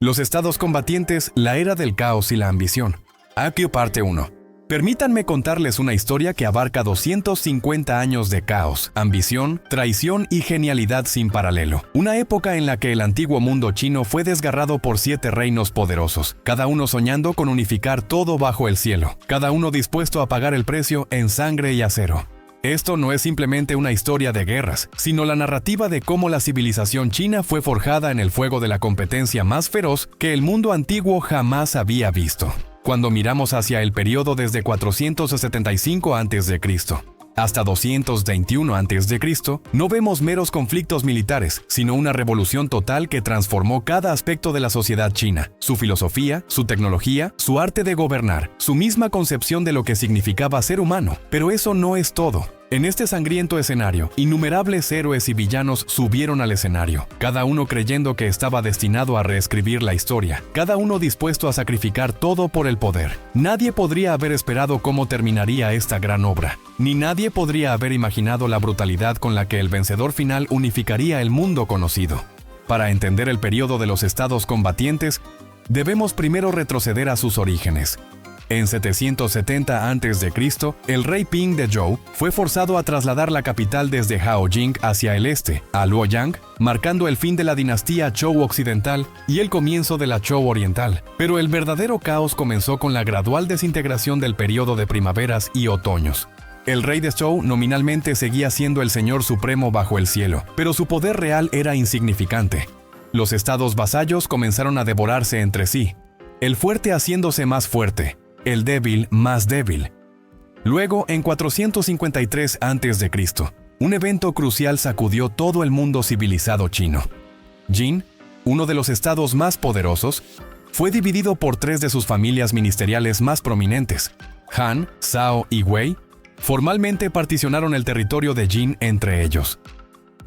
Los estados combatientes, la era del caos y la ambición. Accio parte 1. Permítanme contarles una historia que abarca 250 años de caos, ambición, traición y genialidad sin paralelo. Una época en la que el antiguo mundo chino fue desgarrado por 7 reinos poderosos, cada uno soñando con unificar todo bajo el cielo, cada uno dispuesto a pagar el precio en sangre y acero. Esto no es simplemente una historia de guerras, sino la narrativa de cómo la civilización china fue forjada en el fuego de la competencia más feroz que el mundo antiguo jamás había visto. Cuando miramos hacia el periodo desde 475 a.C. hasta 221 a.C., no vemos meros conflictos militares, sino una revolución total que transformó cada aspecto de la sociedad china, su filosofía, su tecnología, su arte de gobernar, su misma concepción de lo que significaba ser humano. Pero eso no es todo. En este sangriento escenario, innumerables héroes y villanos subieron al escenario, cada uno creyendo que estaba destinado a reescribir la historia, cada uno dispuesto a sacrificar todo por el poder. Nadie podría haber esperado cómo terminaría esta gran obra, ni nadie podría haber imaginado la brutalidad con la que el vencedor final unificaría el mundo conocido. Para entender el periodo de los estados combatientes, debemos primero retroceder a sus orígenes. En 770 a.C., el rey Ping de Zhou fue forzado a trasladar la capital desde Haojing hacia el este, a Luoyang, marcando el fin de la dinastía Zhou occidental y el comienzo de la Zhou oriental. Pero el verdadero caos comenzó con la gradual desintegración del periodo de primaveras y otoños. El rey de Zhou nominalmente seguía siendo el señor supremo bajo el cielo, pero su poder real era insignificante. Los estados vasallos comenzaron a devorarse entre sí, el fuerte haciéndose más fuerte, el débil más débil. Luego, en 453 a.C., un evento crucial sacudió todo el mundo civilizado chino. Jin, uno de los estados más poderosos, fue dividido por 3 de sus familias ministeriales más prominentes. Han, Zhao y Wei formalmente particionaron el territorio de Jin entre ellos.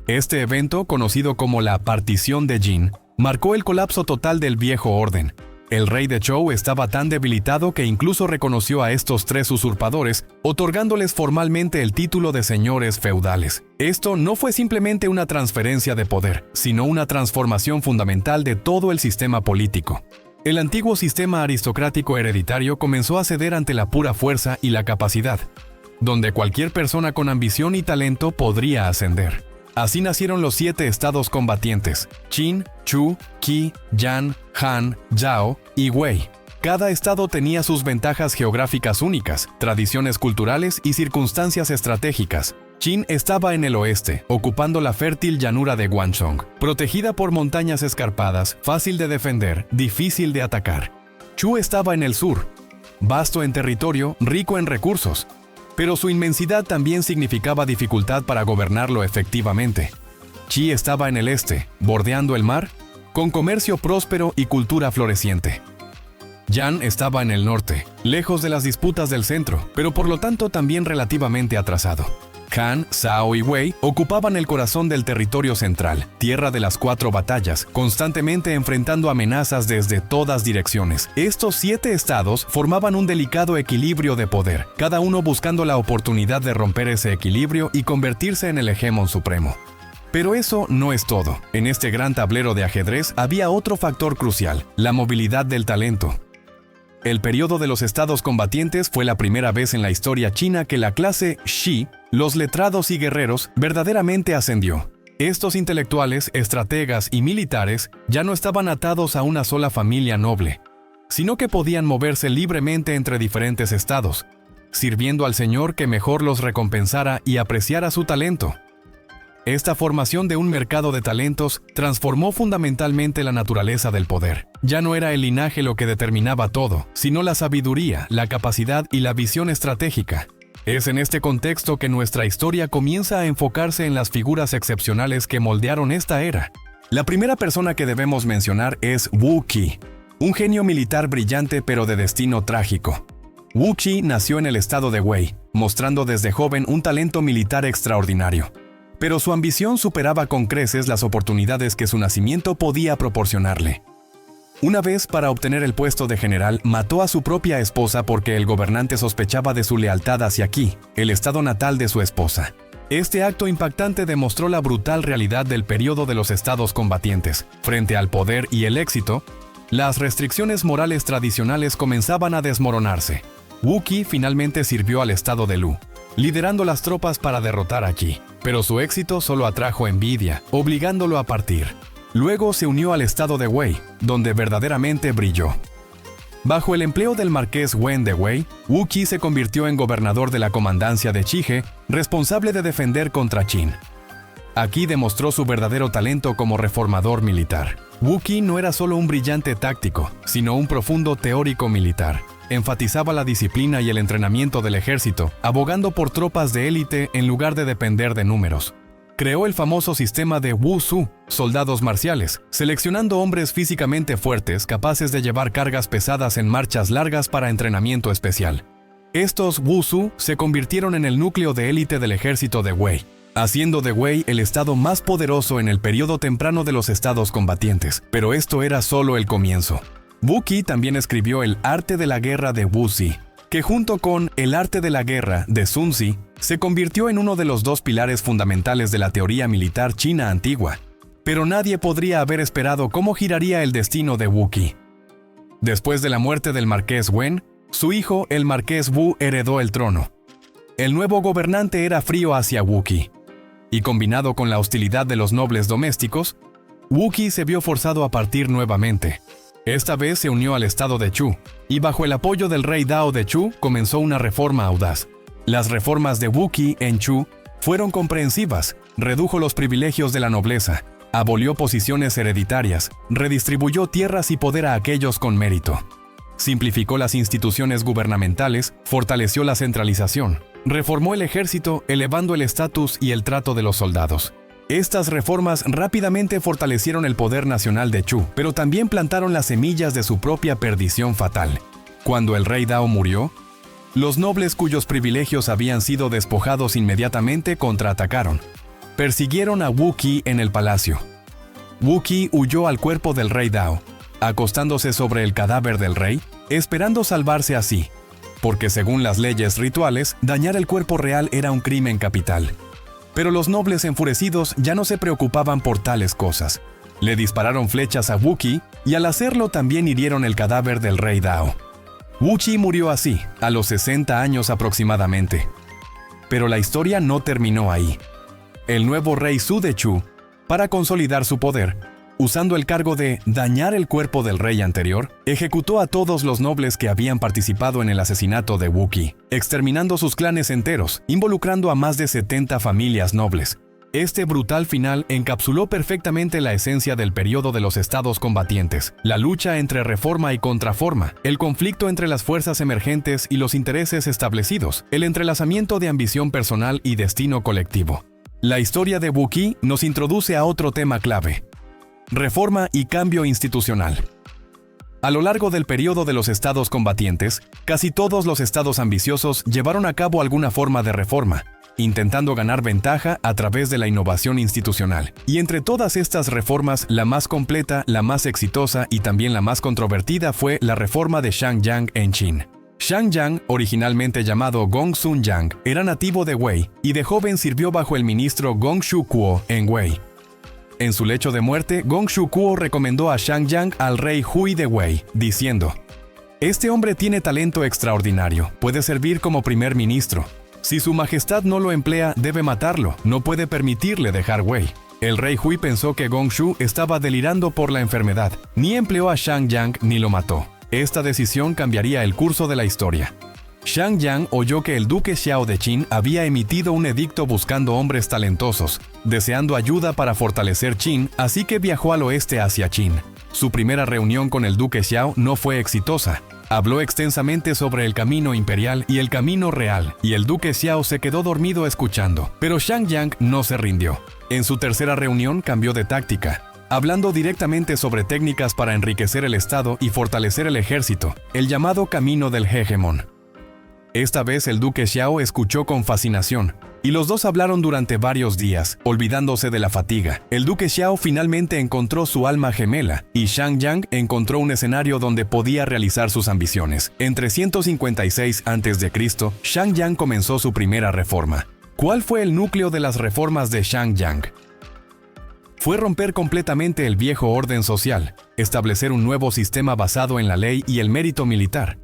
Este evento, conocido como la partición de Jin, marcó el colapso total del viejo orden. El rey de Zhou estaba tan debilitado que incluso reconoció a estos 3 usurpadores, otorgándoles formalmente el título de señores feudales. Esto no fue simplemente una transferencia de poder, sino una transformación fundamental de todo el sistema político. El antiguo sistema aristocrático hereditario comenzó a ceder ante la pura fuerza y la capacidad, donde cualquier persona con ambición y talento podría ascender. Así nacieron los 7 estados combatientes: Qin, Chu, Qi, Yan, Han, Zhao y Wei. Cada estado tenía sus ventajas geográficas únicas, tradiciones culturales y circunstancias estratégicas. Qin estaba en el oeste, ocupando la fértil llanura de Guangzhou, protegida por montañas escarpadas, fácil de defender, difícil de atacar. Chu estaba en el sur, vasto en territorio, rico en recursos, pero su inmensidad también significaba dificultad para gobernarlo efectivamente. Qi estaba en el este, bordeando el mar, con comercio próspero y cultura floreciente. Yan estaba en el norte, lejos de las disputas del centro, pero por lo tanto también relativamente atrasado. Han, Zhao y Wei ocupaban el corazón del territorio central, tierra de las 4 batallas, constantemente enfrentando amenazas desde todas direcciones. Estos 7 estados formaban un delicado equilibrio de poder, cada uno buscando la oportunidad de romper ese equilibrio y convertirse en el hegemón supremo. Pero eso no es todo. En este gran tablero de ajedrez había otro factor crucial: la movilidad del talento. El periodo de los estados combatientes fue la primera vez en la historia china que la clase Shi, los letrados y guerreros, verdaderamente ascendió. Estos intelectuales, estrategas y militares ya no estaban atados a una sola familia noble, sino que podían moverse libremente entre diferentes estados, sirviendo al señor que mejor los recompensara y apreciara su talento. Esta formación de un mercado de talentos transformó fundamentalmente la naturaleza del poder. Ya no era el linaje lo que determinaba todo, sino la sabiduría, la capacidad y la visión estratégica. Es en este contexto que nuestra historia comienza a enfocarse en las figuras excepcionales que moldearon esta era. La primera persona que debemos mencionar es Wu Qi, un genio militar brillante pero de destino trágico. Wu Qi nació en el estado de Wei, mostrando desde joven un talento militar extraordinario. Pero su ambición superaba con creces las oportunidades que su nacimiento podía proporcionarle. Una vez, para obtener el puesto de general, mató a su propia esposa porque el gobernante sospechaba de su lealtad hacia Qi, el estado natal de su esposa. Este acto impactante demostró la brutal realidad del periodo de los estados combatientes. Frente al poder y el éxito, Las restricciones morales tradicionales comenzaban a desmoronarse. Wu Qi finalmente sirvió al estado de Lu, liderando las tropas para derrotar a Qi, pero su éxito solo atrajo envidia, obligándolo a partir. Luego se unió al estado de Wei, donde verdaderamente brilló. Bajo el empleo del marqués Wen de Wei, Wu Qi se convirtió en gobernador de la comandancia de Chige, responsable de defender contra Qin. Aquí demostró su verdadero talento como reformador militar. Wu Qi no era solo un brillante táctico, sino un profundo teórico militar. Enfatizaba la disciplina y el entrenamiento del ejército, abogando por tropas de élite en lugar de depender de números. Creó el famoso sistema de Wu-Su, soldados marciales, seleccionando hombres físicamente fuertes capaces de llevar cargas pesadas en marchas largas para entrenamiento especial. Estos Wu-Su se convirtieron en el núcleo de élite del ejército de Wei, haciendo de Wei el estado más poderoso en el periodo temprano de los estados combatientes, pero esto era solo el comienzo. Wu Qi también escribió el Arte de la Guerra de Wu Zi, que junto con El Arte de la Guerra de Sun Zi, se convirtió en uno de los dos pilares fundamentales de la teoría militar china antigua. Pero nadie podría haber esperado cómo giraría el destino de Wu Qi. Después de la muerte del marqués Wen, su hijo, el marqués Wu, heredó el trono. El nuevo gobernante era frío hacia Wu Qi, y combinado con la hostilidad de los nobles domésticos, Wu Qi se vio forzado a partir nuevamente. Esta vez se unió al estado de Chu, y bajo el apoyo del rey Dao de Chu comenzó una reforma audaz. Las reformas de Wu Qi en Chu fueron comprensivas, redujo los privilegios de la nobleza, abolió posiciones hereditarias, redistribuyó tierras y poder a aquellos con mérito. Simplificó las instituciones gubernamentales, fortaleció la centralización, reformó el ejército, elevando el estatus y el trato de los soldados. Estas reformas rápidamente fortalecieron el poder nacional de Chu, pero también plantaron las semillas de su propia perdición fatal. Cuando el rey Dao murió, los nobles cuyos privilegios habían sido despojados inmediatamente contraatacaron. Persiguieron a Wu Qi en el palacio. Wu Qi huyó al cuerpo del rey Dao, acostándose sobre el cadáver del rey, esperando salvarse así, porque según las leyes rituales, dañar el cuerpo real era un crimen capital. Pero los nobles enfurecidos ya no se preocupaban por tales cosas. Le dispararon flechas a Wu Qi y al hacerlo también hirieron el cadáver del rey Dao. Wu Qi murió así, a los 60 años aproximadamente. Pero la historia no terminó ahí. El nuevo rey Su de Chu, para consolidar su poder, usando el cargo de dañar el cuerpo del rey anterior, ejecutó a todos los nobles que habían participado en el asesinato de Wu Qi, exterminando sus clanes enteros, involucrando a más de 70 familias nobles. Este brutal final encapsuló perfectamente la esencia del periodo de los estados combatientes, la lucha entre reforma y contraforma, el conflicto entre las fuerzas emergentes y los intereses establecidos, el entrelazamiento de ambición personal y destino colectivo. La historia de Wu Qi nos introduce a otro tema clave: reforma y cambio institucional. A lo largo del periodo de los estados combatientes, casi todos los estados ambiciosos llevaron a cabo alguna forma de reforma, intentando ganar ventaja a través de la innovación institucional. Y entre todas estas reformas, la más completa, la más exitosa y también la más controvertida fue la reforma de Shang Yang en Qin. Shang Yang, originalmente llamado Gong Sun Yang, era nativo de Wei y de joven sirvió bajo el ministro Gong Shu Kuo en Wei. En su lecho de muerte, Gong Shu Kuo recomendó a Shang Yang al rey Hui de Wei, diciendo: «Este hombre tiene talento extraordinario, puede servir como primer ministro. Si su majestad no lo emplea, debe matarlo, no puede permitirle dejar Wei». El rey Hui pensó que Gong Shu estaba delirando por la enfermedad, ni empleó a Shang Yang ni lo mató. Esta decisión cambiaría el curso de la historia. Shang Yang oyó que el duque Xiao de Qin había emitido un edicto buscando hombres talentosos, deseando ayuda para fortalecer Qin, así que viajó al oeste hacia Qin. Su primera reunión con el duque Xiao no fue exitosa. Habló extensamente sobre el camino imperial y el camino real, y el duque Xiao se quedó dormido escuchando. Pero Shang Yang no se rindió. En su tercera reunión cambió de táctica, hablando directamente sobre técnicas para enriquecer el Estado y fortalecer el ejército, el llamado camino del hegemón. Esta vez el duque Xiao escuchó con fascinación, y los dos hablaron durante varios días, olvidándose de la fatiga. El duque Xiao finalmente encontró su alma gemela, y Shang Yang encontró un escenario donde podía realizar sus ambiciones. En 356 a.C., Shang Yang comenzó su primera reforma. ¿Cuál fue el núcleo de las reformas de Shang Yang? fue romper completamente el viejo orden social, establecer un nuevo sistema basado en la ley y el mérito militar.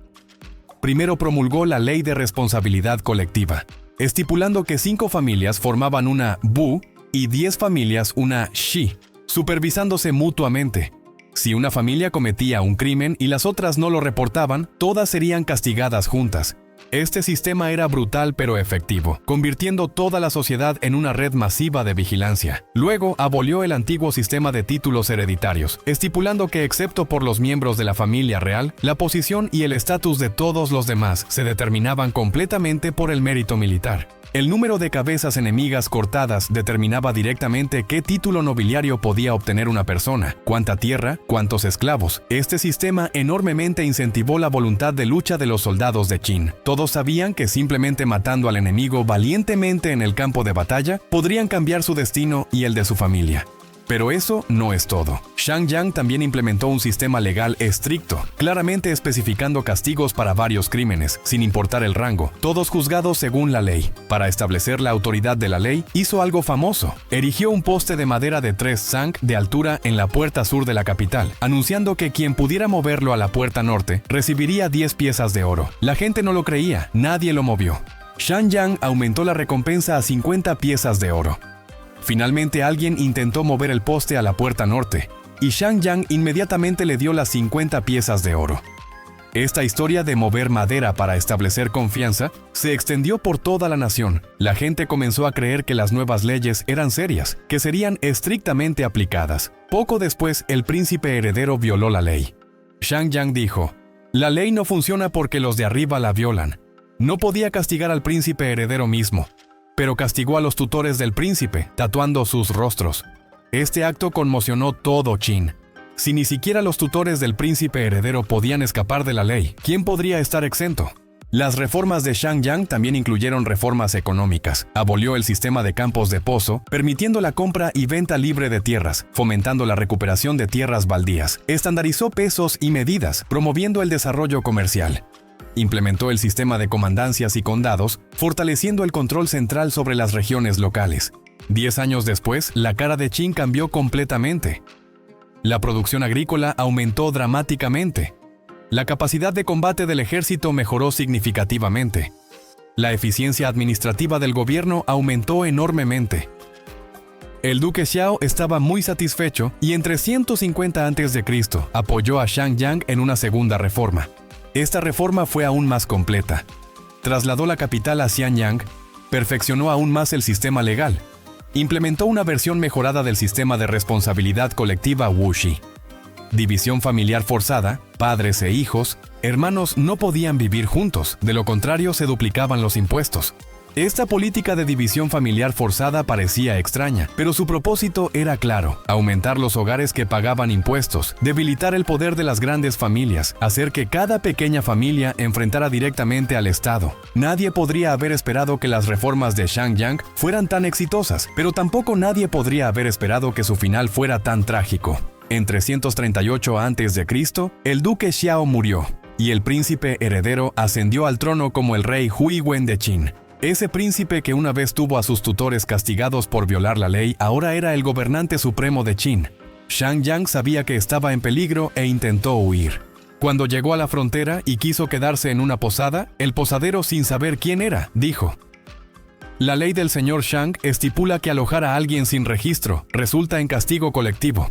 Primero promulgó la Ley de Responsabilidad Colectiva, estipulando que 5 familias formaban una Bu y 10 familias una Shi, supervisándose mutuamente. Si una familia cometía un crimen y las otras no lo reportaban, todas serían castigadas juntas. Este sistema era brutal pero efectivo, convirtiendo toda la sociedad en una red masiva de vigilancia. Luego abolió el antiguo sistema de títulos hereditarios, estipulando que excepto por los miembros de la familia real, la posición y el estatus de todos los demás se determinaban completamente por el mérito militar. El número de cabezas enemigas cortadas determinaba directamente qué título nobiliario podía obtener una persona, cuánta tierra, cuántos esclavos. Este sistema enormemente incentivó la voluntad de lucha de los soldados de Qin. Todos sabían que simplemente matando al enemigo valientemente en el campo de batalla, podrían cambiar su destino y el de su familia. Pero eso no es todo. Shang Yang también implementó un sistema legal estricto, claramente especificando castigos para varios crímenes, sin importar el rango, todos juzgados según la ley. Para establecer la autoridad de la ley, hizo algo famoso. Erigió un poste de madera de 3 zang de altura en la puerta sur de la capital, anunciando que quien pudiera moverlo a la puerta norte recibiría 10 piezas de oro. La gente no lo creía, nadie lo movió. Shang Yang aumentó la recompensa a 50 piezas de oro. Finalmente alguien intentó mover el poste a la puerta norte, y Shang Yang inmediatamente le dio las 50 piezas de oro. Esta historia de mover madera para establecer confianza se extendió por toda la nación. La gente comenzó a creer que las nuevas leyes eran serias, que serían estrictamente aplicadas. Poco después, el príncipe heredero violó la ley. Shang Yang dijo, «La ley no funciona porque los de arriba la violan». No podía castigar al príncipe heredero mismo, pero castigó a los tutores del príncipe, tatuando sus rostros. Este acto conmocionó todo Qin. Si ni siquiera los tutores del príncipe heredero podían escapar de la ley, ¿quién podría estar exento? Las reformas de Shang Yang también incluyeron reformas económicas. Abolió el sistema de campos de pozo, permitiendo la compra y venta libre de tierras, fomentando la recuperación de tierras baldías. Estandarizó pesos y medidas, promoviendo el desarrollo comercial. Implementó el sistema de comandancias y condados, fortaleciendo el control central sobre las regiones locales. 10 años después, la cara de Qin cambió completamente. La producción agrícola aumentó dramáticamente. La capacidad de combate del ejército mejoró significativamente. La eficiencia administrativa del gobierno aumentó enormemente. El duque Xiao estaba muy satisfecho y en 350 a.C. apoyó a Shang Yang en una segunda reforma. Esta reforma fue aún más completa. Trasladó la capital a Xianyang, perfeccionó aún más el sistema legal, implementó una versión mejorada del sistema de responsabilidad colectiva Wuxi. División familiar forzada, padres e hijos, hermanos no podían vivir juntos, de lo contrario se duplicaban los impuestos. Esta política de división familiar forzada parecía extraña, pero su propósito era claro: aumentar los hogares que pagaban impuestos, debilitar el poder de las grandes familias, hacer que cada pequeña familia enfrentara directamente al Estado. Nadie podría haber esperado que las reformas de Shang Yang fueran tan exitosas, pero tampoco nadie podría haber esperado que su final fuera tan trágico. En 338 a.C., el duque Xiao murió, y el príncipe heredero ascendió al trono como el rey Huiwen de Qin. Ese príncipe que una vez tuvo a sus tutores castigados por violar la ley, ahora era el gobernante supremo de Qin. Shang Yang sabía que estaba en peligro e intentó huir. Cuando llegó a la frontera y quiso quedarse en una posada, el posadero, sin saber quién era, dijo: «La ley del señor Shang estipula que alojar a alguien sin registro resulta en castigo colectivo».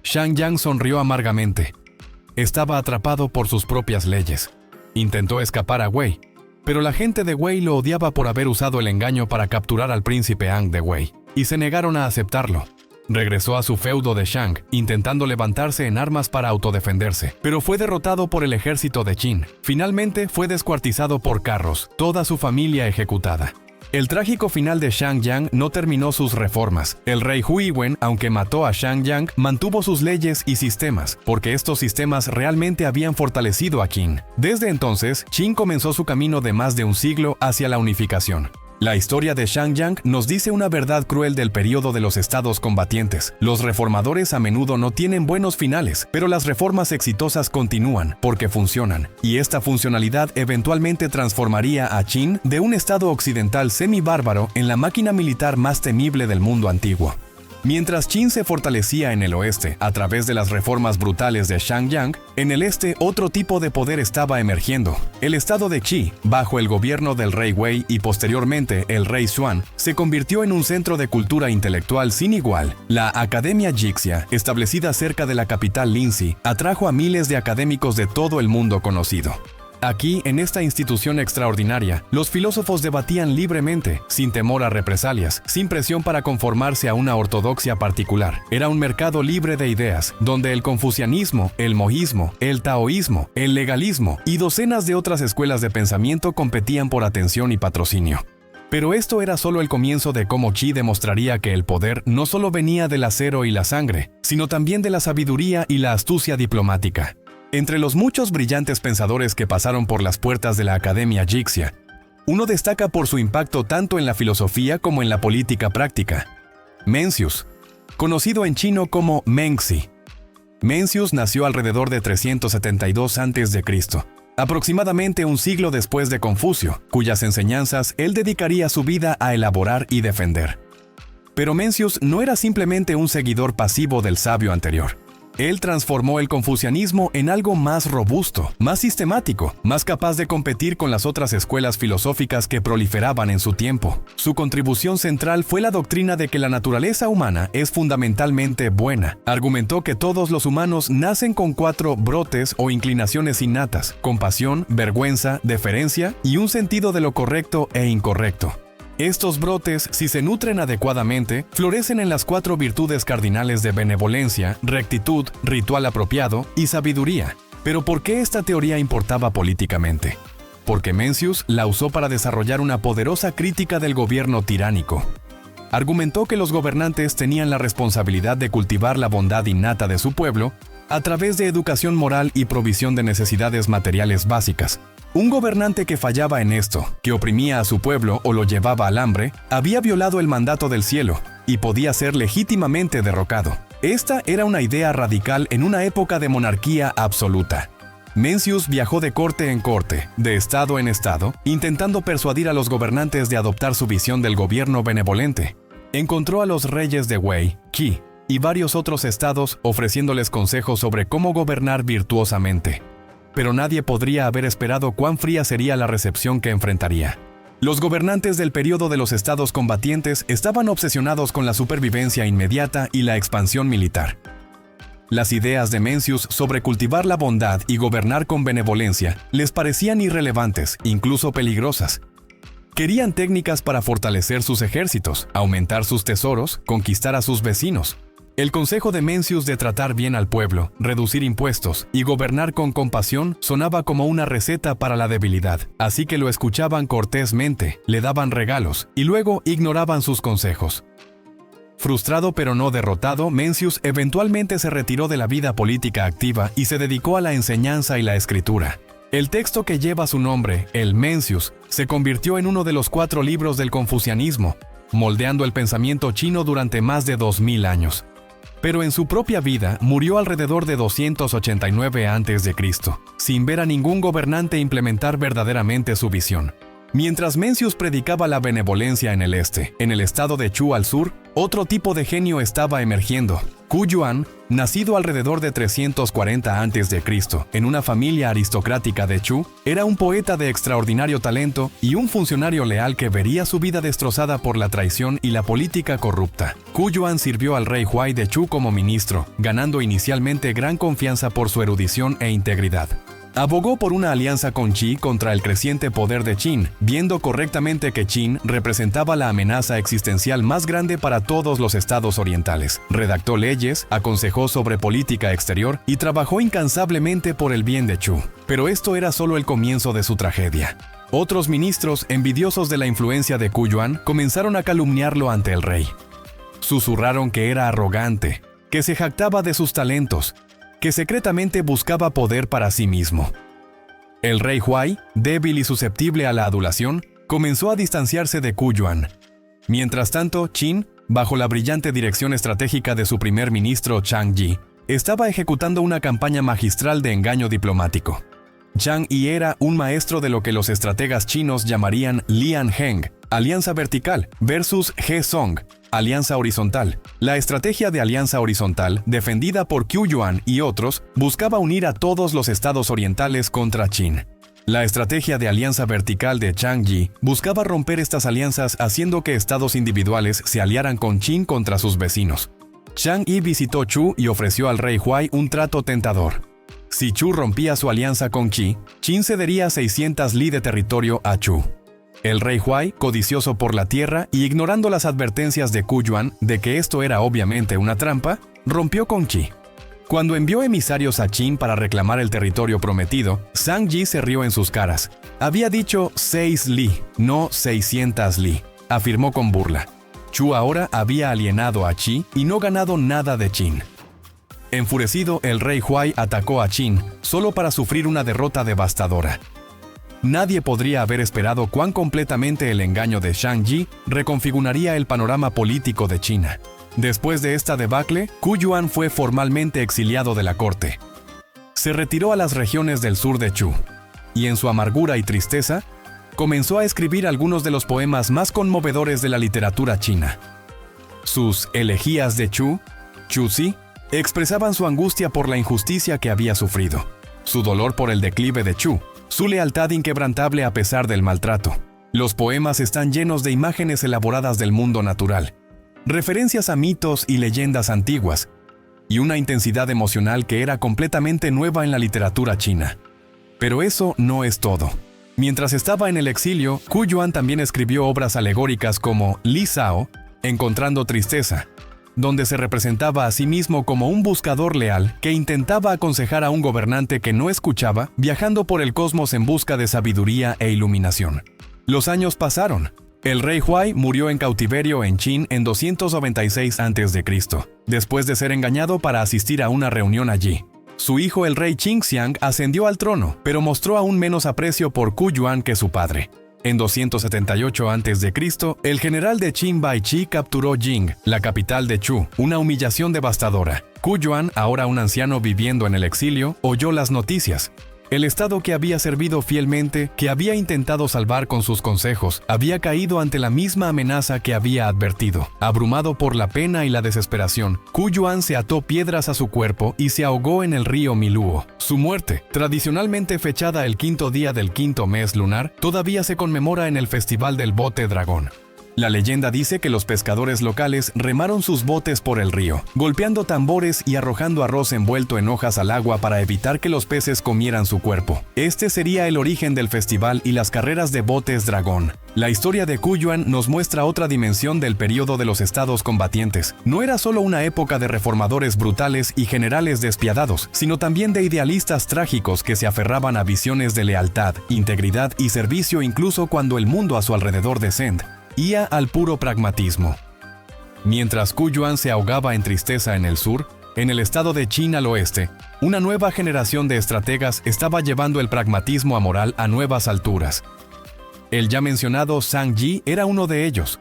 Shang Yang sonrió amargamente. Estaba atrapado por sus propias leyes. Intentó escapar a Wei, pero la gente de Wei lo odiaba por haber usado el engaño para capturar al príncipe Ang de Wei, y se negaron a aceptarlo. Regresó a su feudo de Shang, intentando levantarse en armas para autodefenderse, pero fue derrotado por el ejército de Qin. Finalmente fue descuartizado por carros, toda su familia ejecutada. El trágico final de Shang Yang no terminó sus reformas. El rey Huiwen, aunque mató a Shang Yang, mantuvo sus leyes y sistemas, porque estos sistemas realmente habían fortalecido a Qin. Desde entonces, Qin comenzó su camino de más de un siglo hacia la unificación. La historia de Shang Yang nos dice una verdad cruel del periodo de los estados combatientes. Los reformadores a menudo no tienen buenos finales, pero las reformas exitosas continúan porque funcionan, y esta funcionalidad eventualmente transformaría a Qin de un estado occidental semi-bárbaro en la máquina militar más temible del mundo antiguo. Mientras Qin se fortalecía en el oeste a través de las reformas brutales de Shang Yang, en el este otro tipo de poder estaba emergiendo. El estado de Qi, bajo el gobierno del rey Wei y posteriormente el rey Xuan, se convirtió en un centro de cultura intelectual sin igual. La Academia Jixia, establecida cerca de la capital Linzi, atrajo a miles de académicos de todo el mundo conocido. Aquí, en esta institución extraordinaria, los filósofos debatían libremente, sin temor a represalias, sin presión para conformarse a una ortodoxia particular. Era un mercado libre de ideas, donde el confucianismo, el moísmo, el taoísmo, el legalismo y docenas de otras escuelas de pensamiento competían por atención y patrocinio. Pero esto era solo el comienzo de cómo Qi demostraría que el poder no solo venía del acero y la sangre, sino también de la sabiduría y la astucia diplomática. Entre los muchos brillantes pensadores que pasaron por las puertas de la Academia Jixia, uno destaca por su impacto tanto en la filosofía como en la política práctica. Mencius, conocido en chino como Mengzi. Mencius nació alrededor de 372 a.C., aproximadamente un siglo después de Confucio, cuyas enseñanzas él dedicaría su vida a elaborar y defender. Pero Mencius no era simplemente un seguidor pasivo del sabio anterior. Él transformó el confucianismo en algo más robusto, más sistemático, más capaz de competir con las otras escuelas filosóficas que proliferaban en su tiempo. Su contribución central fue la doctrina de que la naturaleza humana es fundamentalmente buena. Argumentó que todos los humanos nacen con 4 brotes o inclinaciones innatas: compasión, vergüenza, deferencia y un sentido de lo correcto e incorrecto. Estos brotes, si se nutren adecuadamente, florecen en las 4 virtudes cardinales de benevolencia, rectitud, ritual apropiado y sabiduría. Pero ¿por qué esta teoría importaba políticamente? Porque Mencius la usó para desarrollar una poderosa crítica del gobierno tiránico. Argumentó que los gobernantes tenían la responsabilidad de cultivar la bondad innata de su pueblo a través de educación moral y provisión de necesidades materiales básicas. Un gobernante que fallaba en esto, que oprimía a su pueblo o lo llevaba al hambre, había violado el mandato del cielo y podía ser legítimamente derrocado. Esta era una idea radical en una época de monarquía absoluta. Mencius viajó de corte en corte, de estado en estado, intentando persuadir a los gobernantes de adoptar su visión del gobierno benevolente. Encontró a los reyes de Wei, Qi y varios otros estados ofreciéndoles consejos sobre cómo gobernar virtuosamente. Pero nadie podría haber esperado cuán fría sería la recepción que enfrentaría. Los gobernantes del periodo de los estados combatientes estaban obsesionados con la supervivencia inmediata y la expansión militar. Las ideas de Mencius sobre cultivar la bondad y gobernar con benevolencia les parecían irrelevantes, incluso peligrosas. Querían técnicas para fortalecer sus ejércitos, aumentar sus tesoros, conquistar a sus vecinos. El consejo de Mencius de tratar bien al pueblo, reducir impuestos y gobernar con compasión sonaba como una receta para la debilidad, así que lo escuchaban cortésmente, le daban regalos y luego ignoraban sus consejos. Frustrado pero no derrotado, Mencius eventualmente se retiró de la vida política activa y se dedicó a la enseñanza y la escritura. El texto que lleva su nombre, el Mencius, se convirtió en uno de los 4 libros del confucianismo, moldeando el pensamiento chino durante más de 2000 años. Pero en su propia vida murió alrededor de 289 a.C., sin ver a ningún gobernante implementar verdaderamente su visión. Mientras Mencius predicaba la benevolencia en el este, en el estado de Chu al sur, otro tipo de genio estaba emergiendo. Qu Yuan, nacido alrededor de 340 a.C. en una familia aristocrática de Chu, era un poeta de extraordinario talento y un funcionario leal que vería su vida destrozada por la traición y la política corrupta. Qu Yuan sirvió al rey Huai de Chu como ministro, ganando inicialmente gran confianza por su erudición e integridad. Abogó por una alianza con Qi contra el creciente poder de Qin, viendo correctamente que Qin representaba la amenaza existencial más grande para todos los estados orientales. Redactó leyes, aconsejó sobre política exterior y trabajó incansablemente por el bien de Chu. Pero esto era solo el comienzo de su tragedia. Otros ministros, envidiosos de la influencia de Qu Yuan, comenzaron a calumniarlo ante el rey. Susurraron que era arrogante, que se jactaba de sus talentos, que secretamente buscaba poder para sí mismo. El rey Huai, débil y susceptible a la adulación, comenzó a distanciarse de Qu Yuan. Mientras tanto, Qin, bajo la brillante dirección estratégica de su primer ministro Chang Yi, estaba ejecutando una campaña magistral de engaño diplomático. Chang Yi era un maestro de lo que los estrategas chinos llamarían Lian Heng, Alianza vertical versus He-Song, alianza horizontal. La estrategia de alianza horizontal, defendida por Qiu Yuan y otros, buscaba unir a todos los estados orientales contra Qin. La estrategia de alianza vertical de Zhang Yi buscaba romper estas alianzas haciendo que estados individuales se aliaran con Qin contra sus vecinos. Zhang Yi visitó Chu y ofreció al rey Huai un trato tentador. Si Chu rompía su alianza con Qi, Qin cedería 600 li de territorio a Chu. El rey Huai, codicioso por la tierra y ignorando las advertencias de Qiu Yuan de que esto era obviamente una trampa, rompió con Qi. Cuando envió emisarios a Qin para reclamar el territorio prometido, Zhang Yi se rió en sus caras. Había dicho 6 li, no 600 li, afirmó con burla. Chu ahora había alienado a Qi y no ganado nada de Qin. Enfurecido, el rey Huai atacó a Qin, solo para sufrir una derrota devastadora. Nadie podría haber esperado cuán completamente el engaño de Zhang Yi reconfiguraría el panorama político de China. Después de esta debacle, Qiu Yuan fue formalmente exiliado de la corte. Se retiró a las regiones del sur de Chu, y en su amargura y tristeza, comenzó a escribir algunos de los poemas más conmovedores de la literatura china. Sus elegías de Chu, Chuzi, expresaban su angustia por la injusticia que había sufrido, su dolor por el declive de Chu, su lealtad inquebrantable a pesar del maltrato. Los poemas están llenos de imágenes elaboradas del mundo natural, referencias a mitos y leyendas antiguas, y una intensidad emocional que era completamente nueva en la literatura china. Pero eso no es todo. Mientras estaba en el exilio, Qiu Yuan también escribió obras alegóricas como Li Sao, Encontrando Tristeza, donde se representaba a sí mismo como un buscador leal que intentaba aconsejar a un gobernante que no escuchaba, viajando por el cosmos en busca de sabiduría e iluminación. Los años pasaron. El rey Huai murió en cautiverio en Qin en 296 a.C., después de ser engañado para asistir a una reunión allí. Su hijo el rey Qingxiang ascendió al trono, pero mostró aún menos aprecio por Qiu Yuan que su padre. En 278 a.C., el general de Qin Baiqi capturó Jing, la capital de Chu, una humillación devastadora. Qiu Yuan, ahora un anciano viviendo en el exilio, oyó las noticias. El estado que había servido fielmente, que había intentado salvar con sus consejos, había caído ante la misma amenaza que había advertido. Abrumado por la pena y la desesperación, Qiu Yuan se ató piedras a su cuerpo y se ahogó en el río Miluo. Su muerte, tradicionalmente fechada el 5º día del 5º mes lunar, todavía se conmemora en el Festival del Bote Dragón. La leyenda dice que los pescadores locales remaron sus botes por el río, golpeando tambores y arrojando arroz envuelto en hojas al agua para evitar que los peces comieran su cuerpo. Este sería el origen del festival y las carreras de botes dragón. La historia de Qiu Yuan nos muestra otra dimensión del periodo de los estados combatientes. No era solo una época de reformadores brutales y generales despiadados, sino también de idealistas trágicos que se aferraban a visiones de lealtad, integridad y servicio incluso cuando el mundo a su alrededor descendía al puro pragmatismo. Mientras Qiu Yuan se ahogaba en tristeza en el sur, en el estado de Qin al oeste, una nueva generación de estrategas estaba llevando el pragmatismo amoral a nuevas alturas. El ya mencionado Zhang Yi era uno de ellos,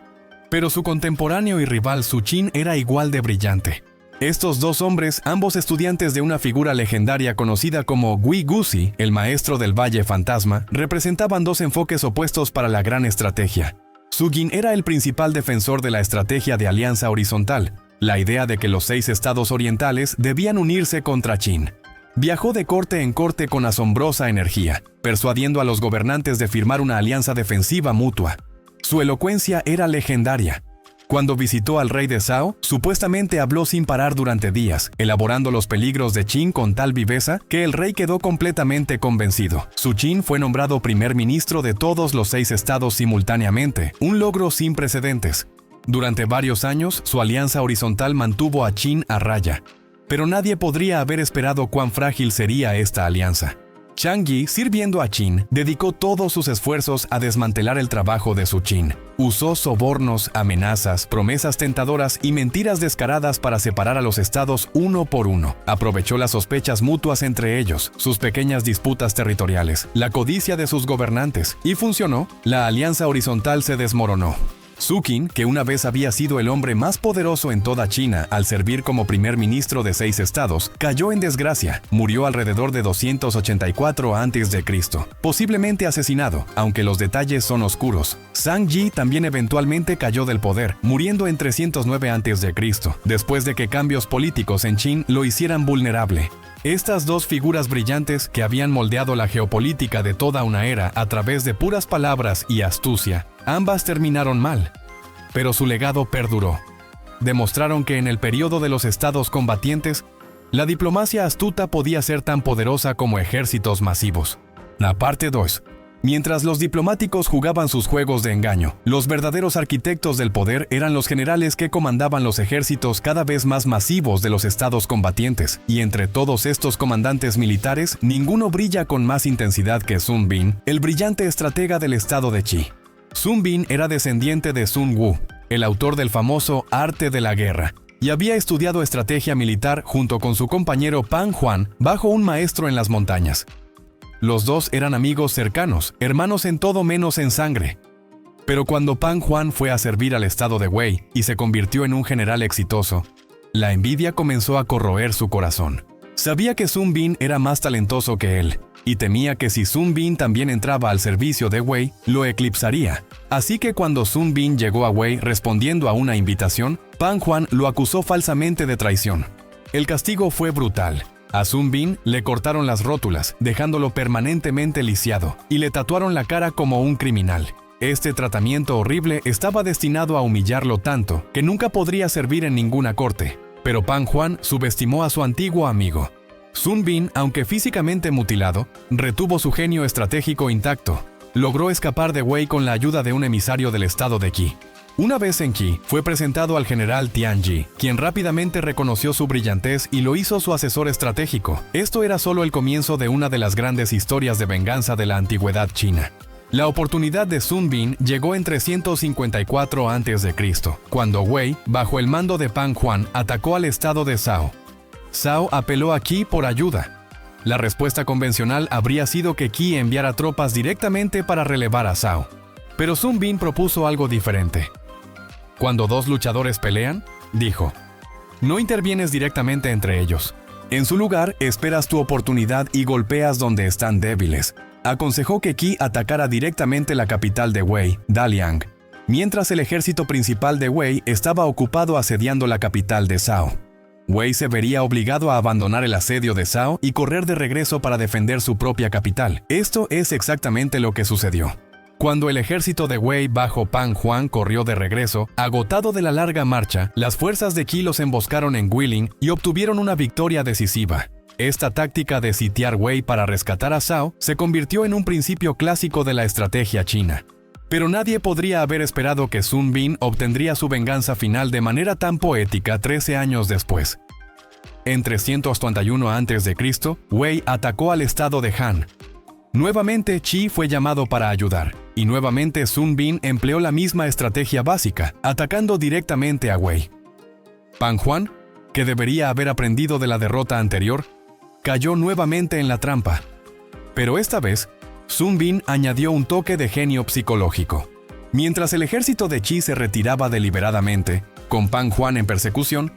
pero su contemporáneo y rival Su Qin era igual de brillante. Estos dos hombres, ambos estudiantes de una figura legendaria conocida como Gui Guzi, el maestro del Valle Fantasma, representaban dos enfoques opuestos para la gran estrategia. Su Qin era el principal defensor de la estrategia de alianza horizontal, la idea de que los 6 estados orientales debían unirse contra Qin. Viajó de corte en corte con asombrosa energía, persuadiendo a los gobernantes de firmar una alianza defensiva mutua. Su elocuencia era legendaria. Cuando visitó al rey de Zhao, supuestamente habló sin parar durante días, elaborando los peligros de Qin con tal viveza que el rey quedó completamente convencido. Su Qin fue nombrado primer ministro de todos los 6 estados simultáneamente, un logro sin precedentes. Durante varios años, su alianza horizontal mantuvo a Qin a raya, pero nadie podría haber esperado cuán frágil sería esta alianza. Zhang Yi, sirviendo a Qin, dedicó todos sus esfuerzos a desmantelar el trabajo de Su Qin. Usó sobornos, amenazas, promesas tentadoras y mentiras descaradas para separar a los estados uno por uno. Aprovechó las sospechas mutuas entre ellos, sus pequeñas disputas territoriales, la codicia de sus gobernantes, y funcionó. La alianza horizontal se desmoronó. Su Qin, que una vez había sido el hombre más poderoso en toda China al servir como primer ministro de 6 estados, cayó en desgracia. Murió alrededor de 284 a.C., posiblemente asesinado, aunque los detalles son oscuros. Zhang Yi también eventualmente cayó del poder, muriendo en 309 a.C., después de que cambios políticos en Qin lo hicieran vulnerable. Estas dos figuras brillantes que habían moldeado la geopolítica de toda una era a través de puras palabras y astucia, ambas terminaron mal, pero su legado perduró. Demostraron que en el periodo de los estados combatientes, la diplomacia astuta podía ser tan poderosa como ejércitos masivos. La parte 2. Mientras los diplomáticos jugaban sus juegos de engaño, los verdaderos arquitectos del poder eran los generales que comandaban los ejércitos cada vez más masivos de los estados combatientes, y entre todos estos comandantes militares, ninguno brilla con más intensidad que Sun Bin, el brillante estratega del estado de Qi. Sun Bin era descendiente de Sun Wu, el autor del famoso Arte de la Guerra, y había estudiado estrategia militar junto con su compañero Pan Huan bajo un maestro en las montañas. Los dos eran amigos cercanos, hermanos en todo menos en sangre. Pero cuando Pan Huan fue a servir al estado de Wei y se convirtió en un general exitoso, la envidia comenzó a corroer su corazón. Sabía que Sun Bin era más talentoso que él, y temía que si Sun Bin también entraba al servicio de Wei, lo eclipsaría. Así que cuando Sun Bin llegó a Wei respondiendo a una invitación, Pan Huan lo acusó falsamente de traición. El castigo fue brutal. A Sun Bin le cortaron las rótulas, dejándolo permanentemente lisiado, y le tatuaron la cara como un criminal. Este tratamiento horrible estaba destinado a humillarlo tanto que nunca podría servir en ninguna corte. Pero Pan Huan subestimó a su antiguo amigo. Sun Bin, aunque físicamente mutilado, retuvo su genio estratégico intacto. Logró escapar de Wei con la ayuda de un emisario del estado de Qi. Una vez en Qi, fue presentado al general Tianji, quien rápidamente reconoció su brillantez y lo hizo su asesor estratégico. Esto era solo el comienzo de una de las grandes historias de venganza de la antigüedad china. La oportunidad de Sun Bin llegó en 354 a.C., cuando Wei, bajo el mando de Pan Huan, atacó al estado de Zhao. Zhao apeló a Qi por ayuda. La respuesta convencional habría sido que Qi enviara tropas directamente para relevar a Zhao. Pero Sun Bin propuso algo diferente. Cuando dos luchadores pelean, dijo, no intervienes directamente entre ellos. En su lugar, esperas tu oportunidad y golpeas donde están débiles. Aconsejó que Qi atacara directamente la capital de Wei, Daliang, mientras el ejército principal de Wei estaba ocupado asediando la capital de Zhao. Wei se vería obligado a abandonar el asedio de Zhao y correr de regreso para defender su propia capital. Esto es exactamente lo que sucedió. Cuando el ejército de Wei bajo Pan Huan corrió de regreso, agotado de la larga marcha, las fuerzas de Qi los emboscaron en Guilin y obtuvieron una victoria decisiva. Esta táctica de sitiar Wei para rescatar a Zhao se convirtió en un principio clásico de la estrategia china. Pero nadie podría haber esperado que Sun Bin obtendría su venganza final de manera tan poética 13 años después. En 331 a.C., Wei atacó al estado de Han. Nuevamente Qi fue llamado para ayudar, y nuevamente Sun Bin empleó la misma estrategia básica, atacando directamente a Wei. Pan Huan, que debería haber aprendido de la derrota anterior, cayó nuevamente en la trampa. Pero esta vez, Sun Bin añadió un toque de genio psicológico. Mientras el ejército de Qi se retiraba deliberadamente, con Pan Huan en persecución,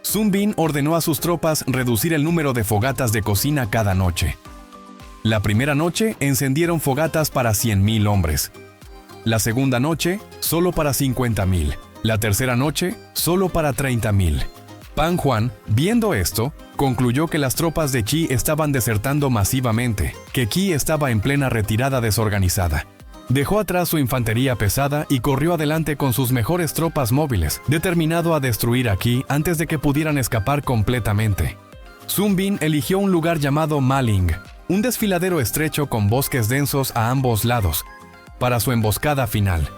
Sun Bin ordenó a sus tropas reducir el número de fogatas de cocina cada noche. La primera noche encendieron fogatas para 100,000 hombres. La segunda noche, solo para 50,000. La tercera noche, solo para 30,000. Pan Huan, viendo esto, concluyó que las tropas de Qi estaban desertando masivamente, que Qi estaba en plena retirada desorganizada. Dejó atrás su infantería pesada y corrió adelante con sus mejores tropas móviles, determinado a destruir a Qi antes de que pudieran escapar completamente. Sun Bin eligió un lugar llamado Maling, un desfiladero estrecho con bosques densos a ambos lados, para su emboscada final.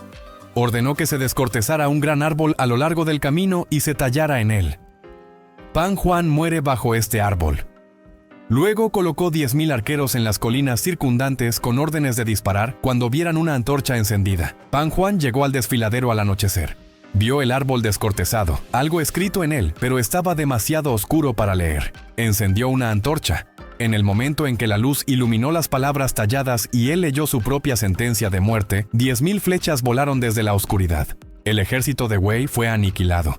Ordenó que se descortezara un gran árbol a lo largo del camino y se tallara en él. Pan Huan muere bajo este árbol. Luego colocó 10,000 arqueros en las colinas circundantes con órdenes de disparar cuando vieran una antorcha encendida. Pan Huan llegó al desfiladero al anochecer. Vio el árbol descortezado, algo escrito en él, pero estaba demasiado oscuro para leer. Encendió una antorcha. En el momento en que la luz iluminó las palabras talladas y él leyó su propia sentencia de muerte, 10,000 flechas volaron desde la oscuridad. El ejército de Wei fue aniquilado.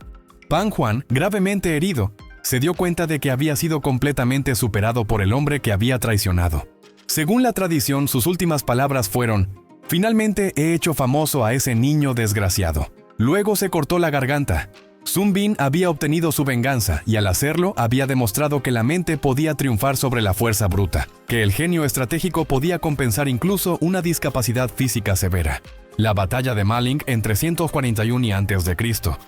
Pan Huan, gravemente herido, se dio cuenta de que había sido completamente superado por el hombre que había traicionado. Según la tradición, sus últimas palabras fueron: «Finalmente he hecho famoso a ese niño desgraciado». Luego se cortó la garganta. Sun Bin había obtenido su venganza y al hacerlo había demostrado que la mente podía triunfar sobre la fuerza bruta, que el genio estratégico podía compensar incluso una discapacidad física severa. La batalla de Maling en 341 y a.C.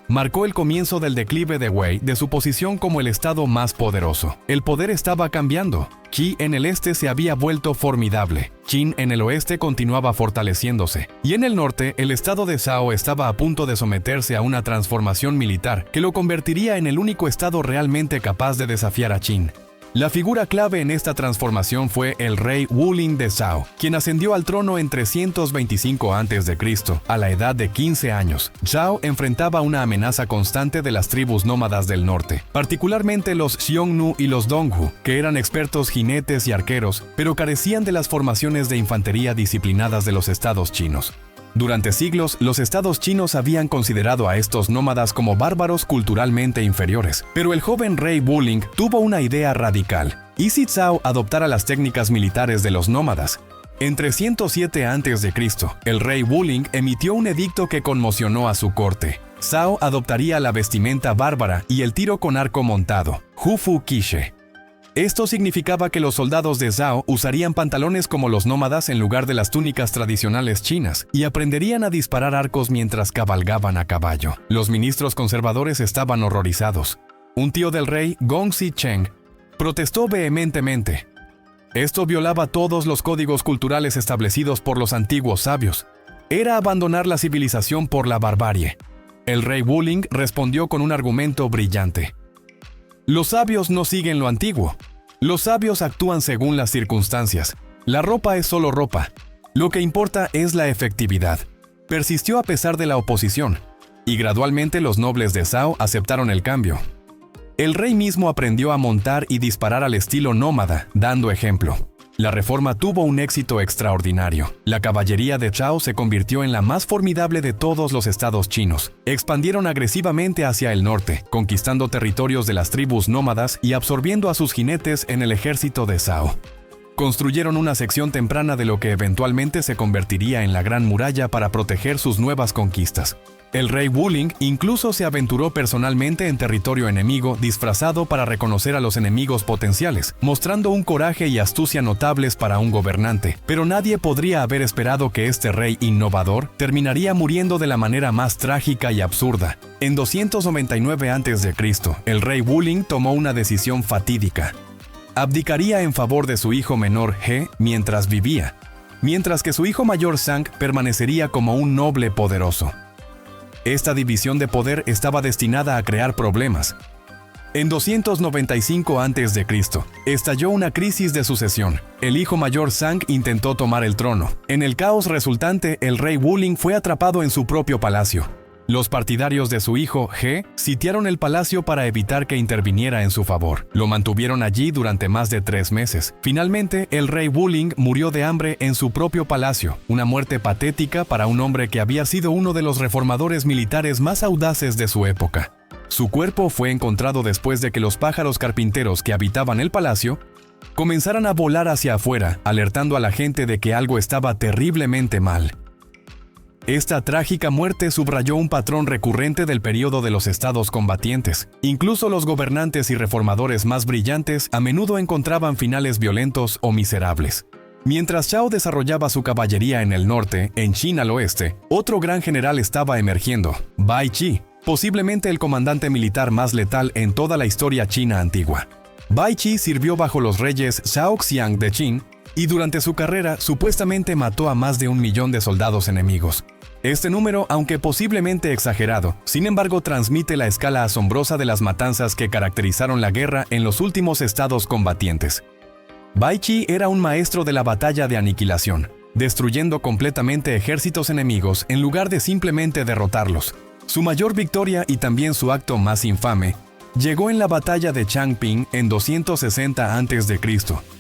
marcó el comienzo del declive de Wei de su posición como el estado más poderoso. El poder estaba cambiando. Qi en el este se había vuelto formidable. Qin en el oeste continuaba fortaleciéndose. Y en el norte, el estado de Zhao estaba a punto de someterse a una transformación militar que lo convertiría en el único estado realmente capaz de desafiar a Qin. La figura clave en esta transformación fue el rey Wuling de Zhao, quien ascendió al trono en 325 a.C., a la edad de 15 años. Zhao enfrentaba una amenaza constante de las tribus nómadas del norte, particularmente los Xiongnu y los Donghu, que eran expertos jinetes y arqueros, pero carecían de las formaciones de infantería disciplinadas de los estados chinos. Durante siglos, los estados chinos habían considerado a estos nómadas como bárbaros culturalmente inferiores, pero el joven rey Wuling tuvo una idea radical. ¿Y si Zhao adoptara las técnicas militares de los nómadas? En 307 a.C., el rey Wuling emitió un edicto que conmocionó a su corte. Zhao adoptaría la vestimenta bárbara y el tiro con arco montado, Hufu Qishe. Esto significaba que los soldados de Zhao usarían pantalones como los nómadas en lugar de las túnicas tradicionales chinas y aprenderían a disparar arcos mientras cabalgaban a caballo. Los ministros conservadores estaban horrorizados. Un tío del rey, Gong Xicheng, protestó vehementemente. Esto violaba todos los códigos culturales establecidos por los antiguos sabios. Era abandonar la civilización por la barbarie. El rey Wuling respondió con un argumento brillante. Los sabios no siguen lo antiguo. Los sabios actúan según las circunstancias. La ropa es solo ropa. Lo que importa es la efectividad. Persistió a pesar de la oposición, y gradualmente los nobles de Zhao aceptaron el cambio. El rey mismo aprendió a montar y disparar al estilo nómada, dando ejemplo. La reforma tuvo un éxito extraordinario. La caballería de Zhao se convirtió en la más formidable de todos los estados chinos. Expandieron agresivamente hacia el norte, conquistando territorios de las tribus nómadas y absorbiendo a sus jinetes en el ejército de Zhao. Construyeron una sección temprana de lo que eventualmente se convertiría en la Gran Muralla para proteger sus nuevas conquistas. El rey Wuling incluso se aventuró personalmente en territorio enemigo disfrazado para reconocer a los enemigos potenciales, mostrando un coraje y astucia notables para un gobernante. Pero nadie podría haber esperado que este rey innovador terminaría muriendo de la manera más trágica y absurda. En 299 a.C., el rey Wuling tomó una decisión fatídica. Abdicaría en favor de su hijo menor He mientras vivía, mientras que su hijo mayor Zhang permanecería como un noble poderoso. Esta división de poder estaba destinada a crear problemas. En 295 a.C., estalló una crisis de sucesión. El hijo mayor Zhang intentó tomar el trono. En el caos resultante, el rey Wuling fue atrapado en su propio palacio. Los partidarios de su hijo, He, sitiaron el palacio para evitar que interviniera en su favor. Lo mantuvieron allí durante más de 3 meses. Finalmente, el rey Wuling murió de hambre en su propio palacio, una muerte patética para un hombre que había sido uno de los reformadores militares más audaces de su época. Su cuerpo fue encontrado después de que los pájaros carpinteros que habitaban el palacio comenzaran a volar hacia afuera, alertando a la gente de que algo estaba terriblemente mal. Esta trágica muerte subrayó un patrón recurrente del periodo de los estados combatientes. Incluso los gobernantes y reformadores más brillantes a menudo encontraban finales violentos o miserables. Mientras Zhao desarrollaba su caballería en el norte, en Qin al oeste, otro gran general estaba emergiendo, Bai Qi, posiblemente el comandante militar más letal en toda la historia china antigua. Bai Qi sirvió bajo los reyes Zhao Xiang de Qin y durante su carrera supuestamente mató a más de 1 millón de soldados enemigos. Este número, aunque posiblemente exagerado, sin embargo transmite la escala asombrosa de las matanzas que caracterizaron la guerra en los últimos estados combatientes. Bai Qi era un maestro de la batalla de aniquilación, destruyendo completamente ejércitos enemigos en lugar de simplemente derrotarlos. Su mayor victoria y también su acto más infame llegó en la batalla de Changping en 260 a.C.,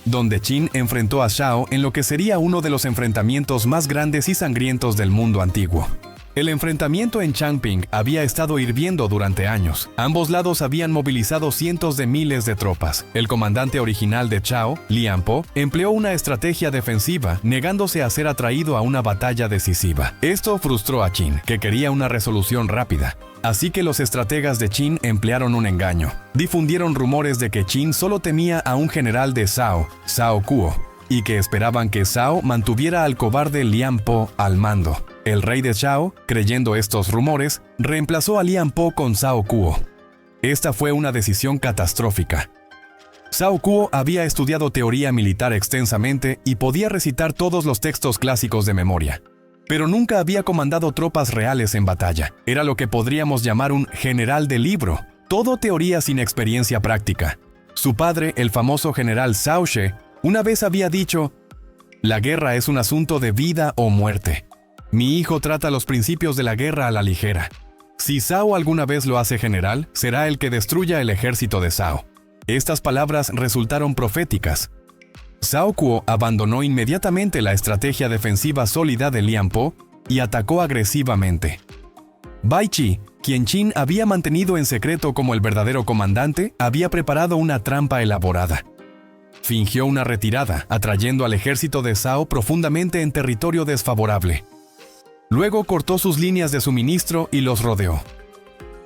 donde Qin enfrentó a Zhao en lo que sería uno de los enfrentamientos más grandes y sangrientos del mundo antiguo. El enfrentamiento en Changping había estado hirviendo durante años. Ambos lados habían movilizado cientos de miles de tropas. El comandante original de Chao, Lian Po, empleó una estrategia defensiva, negándose a ser atraído a una batalla decisiva. Esto frustró a Qin, que quería una resolución rápida. Así que los estrategas de Qin emplearon un engaño. Difundieron rumores de que Qin solo temía a un general de Cao, Cao Kuo, y que esperaban que Cao mantuviera al cobarde Lian Po al mando. El rey de Chao, creyendo estos rumores, reemplazó a Lian Po con Cao Kuo. Esta fue una decisión catastrófica. Cao Kuo había estudiado teoría militar extensamente y podía recitar todos los textos clásicos de memoria. Pero nunca había comandado tropas reales en batalla. Era lo que podríamos llamar un general de libro, todo teoría sin experiencia práctica. Su padre, el famoso general Cao She, una vez había dicho: «La guerra es un asunto de vida o muerte. Mi hijo trata los principios de la guerra a la ligera. Si Cao alguna vez lo hace general, será el que destruya el ejército de Cao». Estas palabras resultaron proféticas. Cao Kuo abandonó inmediatamente la estrategia defensiva sólida de Lian Po y atacó agresivamente. Bai Qi, quien Qin había mantenido en secreto como el verdadero comandante, había preparado una trampa elaborada. Fingió una retirada, atrayendo al ejército de Cao profundamente en territorio desfavorable. Luego cortó sus líneas de suministro y los rodeó.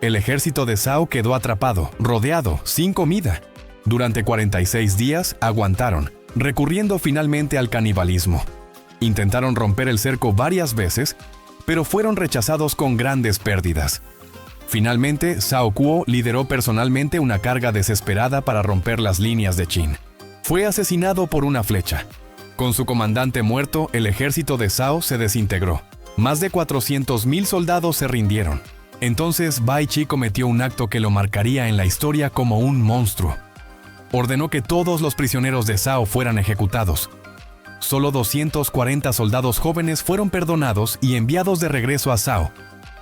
El ejército de Cao quedó atrapado, rodeado, sin comida. Durante 46 días aguantaron, recurriendo finalmente al canibalismo. Intentaron romper el cerco varias veces, pero fueron rechazados con grandes pérdidas. Finalmente, Cao Kuo lideró personalmente una carga desesperada para romper las líneas de Qin. Fue asesinado por una flecha. Con su comandante muerto, el ejército de Cao se desintegró. Más de 400,000 soldados se rindieron. Entonces Bai Qi cometió un acto que lo marcaría en la historia como un monstruo. Ordenó que todos los prisioneros de Cao fueran ejecutados. Solo 240 soldados jóvenes fueron perdonados y enviados de regreso a Cao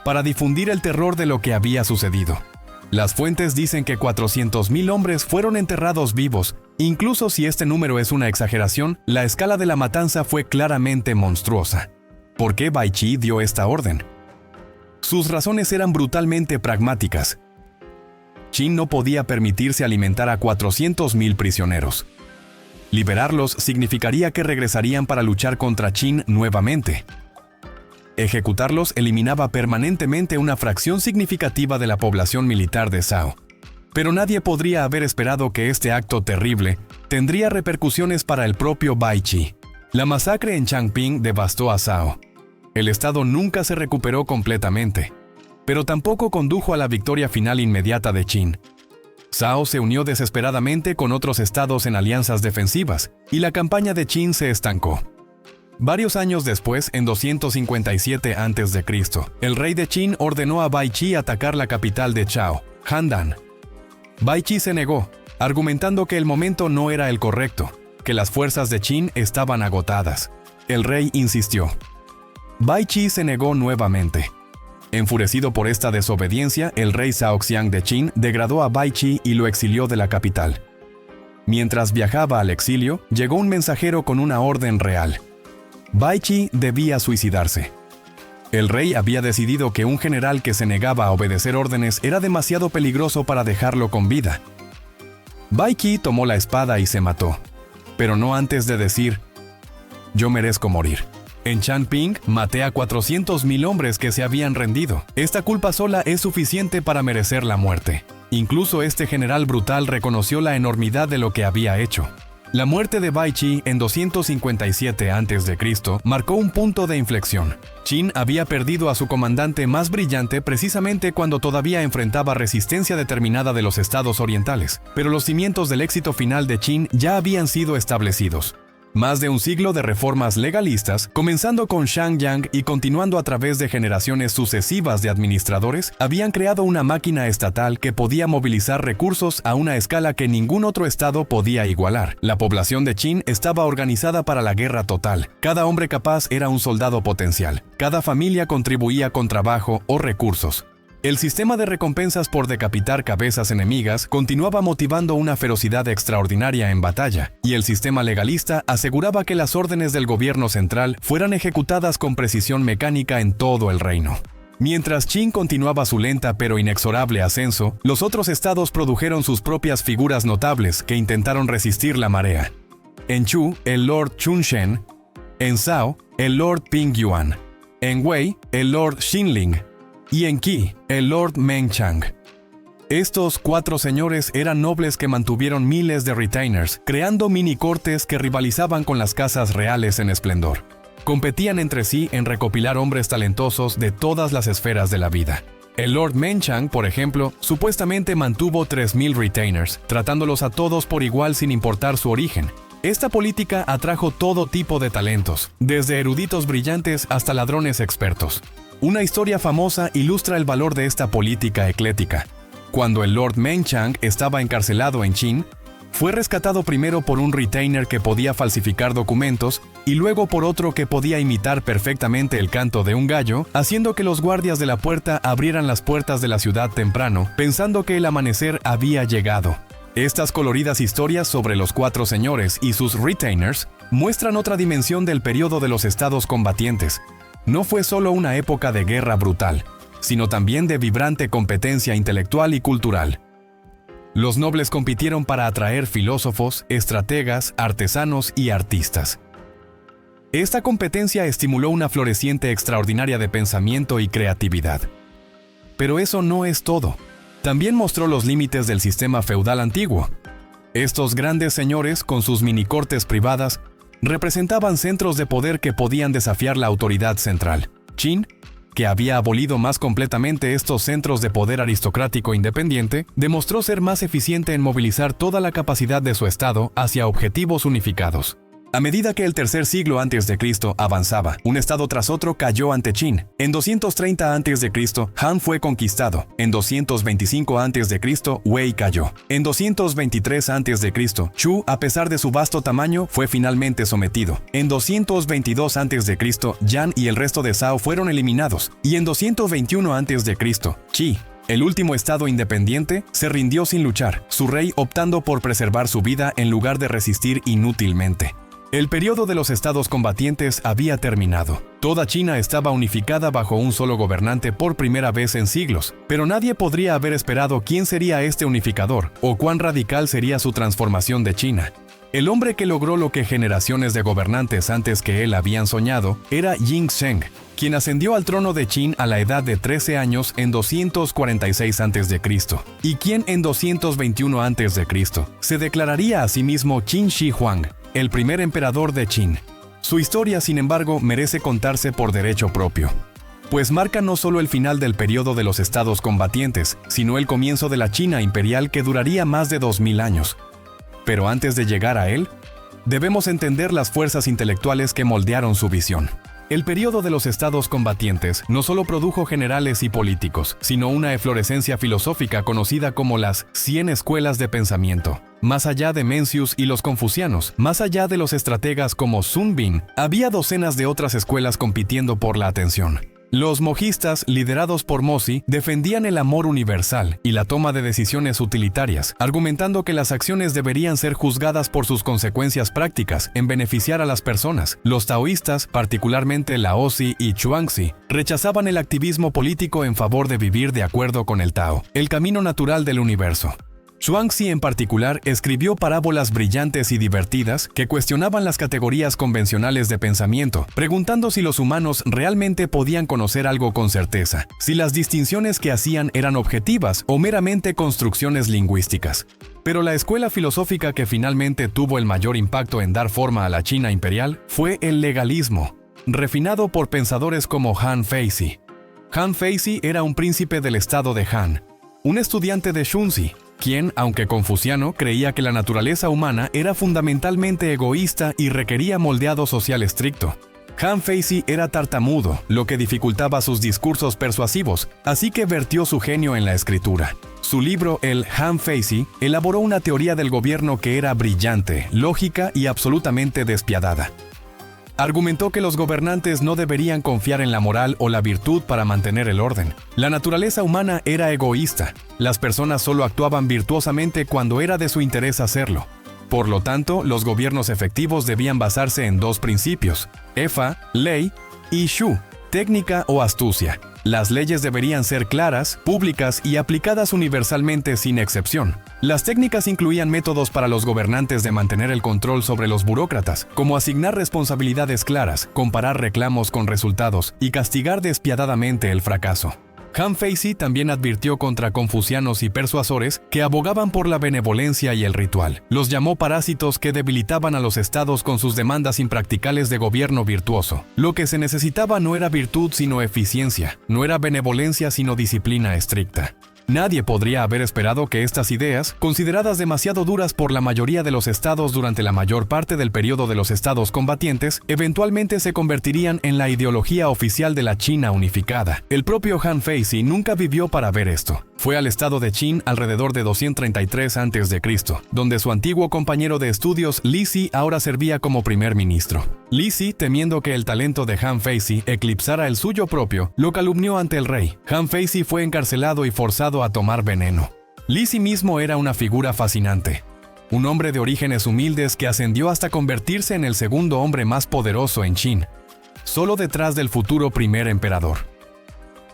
para difundir el terror de lo que había sucedido. Las fuentes dicen que 400,000 hombres fueron enterrados vivos. Incluso si este número es una exageración, la escala de la matanza fue claramente monstruosa. ¿Por qué Bai Qi dio esta orden? Sus razones eran brutalmente pragmáticas. Qin no podía permitirse alimentar a 400,000 prisioneros. Liberarlos significaría que regresarían para luchar contra Qin nuevamente. Ejecutarlos eliminaba permanentemente una fracción significativa de la población militar de Cao. Pero nadie podría haber esperado que este acto terrible tendría repercusiones para el propio Bai Qi. La masacre en Changping devastó a Cao. El estado nunca se recuperó completamente, pero tampoco condujo a la victoria final inmediata de Qin. Cao se unió desesperadamente con otros estados en alianzas defensivas, y la campaña de Qin se estancó. Varios años después, en 257 a.C., el rey de Qin ordenó a Bai Qi atacar la capital de Chao, Handan. Bai Qi se negó, argumentando que el momento no era el correcto, que las fuerzas de Qin estaban agotadas. El rey insistió. Bai Qi se negó nuevamente. Enfurecido por esta desobediencia, el rey Shaoxiang de Qin degradó a Bai Qi y lo exilió de la capital. Mientras viajaba al exilio, llegó un mensajero con una orden real. Bai Qi debía suicidarse. El rey había decidido que un general que se negaba a obedecer órdenes era demasiado peligroso para dejarlo con vida. Bai Qi tomó la espada y se mató, pero no antes de decir: «Yo merezco morir. En Changping maté a 400,000 hombres que se habían rendido. Esta culpa sola es suficiente para merecer la muerte». Incluso este general brutal reconoció la enormidad de lo que había hecho. La muerte de Bai Qi en 257 a.C. marcó un punto de inflexión. Qin había perdido a su comandante más brillante precisamente cuando todavía enfrentaba resistencia determinada de los estados orientales, pero los cimientos del éxito final de Qin ya habían sido establecidos. Más de un siglo de reformas legalistas, comenzando con Shang Yang y continuando a través de generaciones sucesivas de administradores, habían creado una máquina estatal que podía movilizar recursos a una escala que ningún otro estado podía igualar. La población de Qin estaba organizada para la guerra total. Cada hombre capaz era un soldado potencial. Cada familia contribuía con trabajo o recursos. El sistema de recompensas por decapitar cabezas enemigas continuaba motivando una ferocidad extraordinaria en batalla, y el sistema legalista aseguraba que las órdenes del gobierno central fueran ejecutadas con precisión mecánica en todo el reino. Mientras Qin continuaba su lenta pero inexorable ascenso, los otros estados produjeron sus propias figuras notables que intentaron resistir la marea. En Chu, el Lord Chunshen; en Zhao, el Lord Pingyuan; en Wei, el Lord Xinling; y en Qi, el Lord Menchang. Estos 4 señores eran nobles que mantuvieron miles de retainers, creando mini cortes que rivalizaban con las casas reales en esplendor. Competían entre sí en recopilar hombres talentosos de todas las esferas de la vida. El Lord Menchang, por ejemplo, supuestamente mantuvo 3,000 retainers, tratándolos a todos por igual sin importar su origen. Esta política atrajo todo tipo de talentos, desde eruditos brillantes hasta ladrones expertos. Una historia famosa ilustra el valor de esta política eclética. Cuando el Lord Menchang estaba encarcelado en Qin, fue rescatado primero por un retainer que podía falsificar documentos y luego por otro que podía imitar perfectamente el canto de un gallo, haciendo que los guardias de la puerta abrieran las puertas de la ciudad temprano, pensando que el amanecer había llegado. Estas coloridas historias sobre los 4 señores y sus retainers muestran otra dimensión del periodo de los estados combatientes. No fue solo una época de guerra brutal, sino también de vibrante competencia intelectual y cultural. Los nobles compitieron para atraer filósofos, estrategas, artesanos y artistas. Esta competencia estimuló una floreciente extraordinaria de pensamiento y creatividad. Pero eso no es todo. También mostró los límites del sistema feudal antiguo. Estos grandes señores, con sus minicortes privadas, representaban centros de poder que podían desafiar la autoridad central. Qin, que había abolido más completamente estos centros de poder aristocrático independiente, demostró ser más eficiente en movilizar toda la capacidad de su estado hacia objetivos unificados. A medida que el tercer siglo a.C. avanzaba, un estado tras otro cayó ante Qin. En 230 a.C., Han fue conquistado. En 225 a.C., Wei cayó. En 223 a.C., Chu, a pesar de su vasto tamaño, fue finalmente sometido. En 222 a.C., Yan y el resto de Zhao fueron eliminados. Y en 221 a.C., Qi, el último estado independiente, se rindió sin luchar, su rey optando por preservar su vida en lugar de resistir inútilmente. El periodo de los estados combatientes había terminado. Toda China estaba unificada bajo un solo gobernante por primera vez en siglos, pero nadie podría haber esperado quién sería este unificador o cuán radical sería su transformación de China. El hombre que logró lo que generaciones de gobernantes antes que él habían soñado era Jing Sheng, quien ascendió al trono de Qin a la edad de 13 años en 246 a.C. y quien en 221 a.C. se declararía a sí mismo Qin Shi Huang, el primer emperador de Qin. Su historia, sin embargo, merece contarse por derecho propio, pues marca no solo el final del periodo de los estados combatientes, sino el comienzo de la China imperial que duraría más de 2000 años. Pero antes de llegar a él, debemos entender las fuerzas intelectuales que moldearon su visión. El periodo de los estados combatientes no solo produjo generales y políticos, sino una eflorescencia filosófica conocida como las 100 escuelas de pensamiento. Más allá de Mencius y los confucianos, más allá de los estrategas como Sun Bin, había docenas de otras escuelas compitiendo por la atención. Los mojistas, liderados por Mozi, defendían el amor universal y la toma de decisiones utilitarias, argumentando que las acciones deberían ser juzgadas por sus consecuencias prácticas en beneficiar a las personas. Los taoístas, particularmente Laozi y Chuangzi, rechazaban el activismo político en favor de vivir de acuerdo con el Tao, el camino natural del universo. Chuangzi en particular escribió parábolas brillantes y divertidas que cuestionaban las categorías convencionales de pensamiento, preguntando si los humanos realmente podían conocer algo con certeza, si las distinciones que hacían eran objetivas o meramente construcciones lingüísticas. Pero la escuela filosófica que finalmente tuvo el mayor impacto en dar forma a la China imperial fue el legalismo, refinado por pensadores como Han Feizi. Han Feizi era un príncipe del estado de Han, un estudiante de Shunzi, quien, aunque confuciano, creía que la naturaleza humana era fundamentalmente egoísta y requería moldeado social estricto. Han Feizi era tartamudo, lo que dificultaba sus discursos persuasivos, así que vertió su genio en la escritura. Su libro, el Han Feizi, elaboró una teoría del gobierno que era brillante, lógica y absolutamente despiadada. Argumentó que los gobernantes no deberían confiar en la moral o la virtud para mantener el orden. La naturaleza humana era egoísta. Las personas solo actuaban virtuosamente cuando era de su interés hacerlo. Por lo tanto, los gobiernos efectivos debían basarse en dos principios: Efa, ley, y Shu, técnica o astucia. Las leyes deberían ser claras, públicas y aplicadas universalmente sin excepción. Las técnicas incluían métodos para los gobernantes de mantener el control sobre los burócratas, como asignar responsabilidades claras, comparar reclamos con resultados y castigar despiadadamente el fracaso. Han Feizi también advirtió contra confucianos y persuasores que abogaban por la benevolencia y el ritual. Los llamó parásitos que debilitaban a los estados con sus demandas impracticables de gobierno virtuoso. Lo que se necesitaba no era virtud sino eficiencia, no era benevolencia sino disciplina estricta. Nadie podría haber esperado que estas ideas, consideradas demasiado duras por la mayoría de los estados durante la mayor parte del periodo de los estados combatientes, eventualmente se convertirían en la ideología oficial de la China unificada. El propio Han Feizi nunca vivió para ver esto. Fue al estado de Qin alrededor de 233 a.C., donde su antiguo compañero de estudios Li Si ahora servía como primer ministro. Li Si, temiendo que el talento de Han Feizi eclipsara el suyo propio, lo calumnió ante el rey. Han Feizi fue encarcelado y forzado a tomar veneno. Li Si mismo era una figura fascinante. Un hombre de orígenes humildes que ascendió hasta convertirse en el segundo hombre más poderoso en Qin, solo detrás del futuro primer emperador.